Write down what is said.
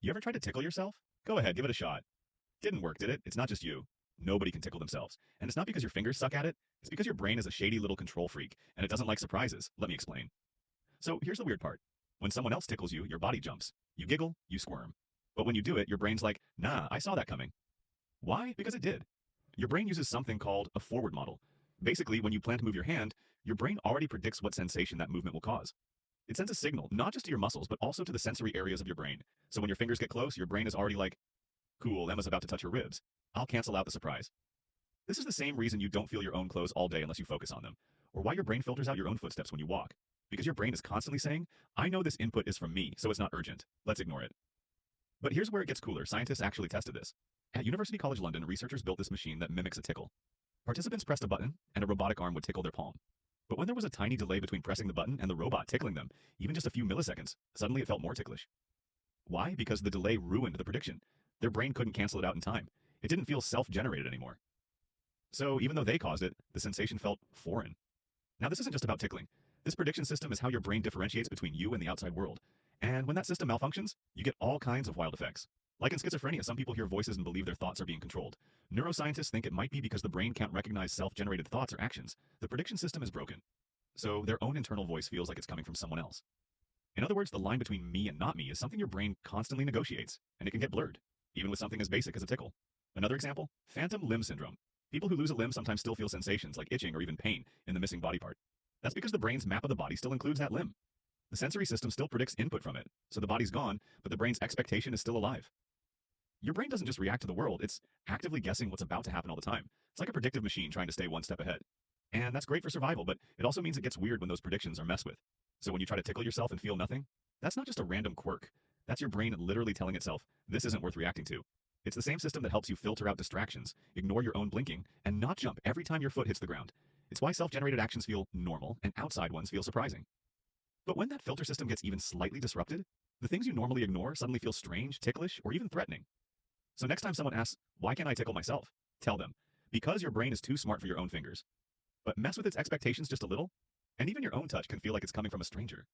You ever tried to tickle yourself? Go ahead, give it a shot. Didn't work, did it? It's not just you. Nobody can tickle themselves. And it's not because your fingers suck at it, it's because your brain is a shady little control freak, and it doesn't like surprises. Let me explain. So here's the weird part. When someone else tickles you, your body jumps. You giggle, you squirm. But when you do it, your brain's like, nah, I saw that coming. Why? Because it did. Your brain uses something called a forward model. Basically, when you plan to move your hand, your brain already predicts what sensation that movement will cause. It sends a signal, not just to your muscles, but also to the sensory areas of your brain. So when your fingers get close, your brain is already like, cool, Emma's about to touch her ribs. I'll cancel out the surprise. This is the same reason you don't feel your own clothes all day unless you focus on them, or why your brain filters out your own footsteps when you walk. Because your brain is constantly saying, I know this input is from me, so it's not urgent. Let's ignore it. But here's where it gets cooler. Scientists actually tested this. At University College London, researchers built this machine that mimics a tickle. Participants pressed a button, and a robotic arm would tickle their palm. But when there was a tiny delay between pressing the button and the robot tickling them, even just a few milliseconds, suddenly it felt more ticklish. Why? Because the delay ruined the prediction. Their brain couldn't cancel it out in time. It didn't feel self-generated anymore. So even though they caused it, the sensation felt foreign. Now this isn't just about tickling. This prediction system is how your brain differentiates between you and the outside world. And when that system malfunctions, you get all kinds of wild effects. Like in schizophrenia, some people hear voices and believe their thoughts are being controlled. Neuroscientists think it might be because the brain can't recognize self-generated thoughts or actions. The prediction system is broken. So their own internal voice feels like it's coming from someone else. In other words, the line between me and not me is something your brain constantly negotiates, and it can get blurred, even with something as basic as a tickle. Another example, phantom limb syndrome. People who lose a limb sometimes still feel sensations like itching or even pain in the missing body part. That's because the brain's map of the body still includes that limb. The sensory system still predicts input from it, so the body's gone, but the brain's expectation is still alive. Your brain doesn't just react to the world, it's actively guessing what's about to happen all the time. It's like a predictive machine trying to stay one step ahead. And that's great for survival, but it also means it gets weird when those predictions are messed with. So when you try to tickle yourself and feel nothing, that's not just a random quirk. That's your brain literally telling itself, this isn't worth reacting to. It's the same system that helps you filter out distractions, ignore your own blinking, and not jump every time your foot hits the ground. It's why self-generated actions feel normal and outside ones feel surprising. But when that filter system gets even slightly disrupted, the things you normally ignore suddenly feel strange, ticklish, or even threatening. So next time someone asks, why can't I tickle myself? Tell them, because your brain is too smart for your own fingers. But mess with its expectations just a little, and even your own touch can feel like it's coming from a stranger.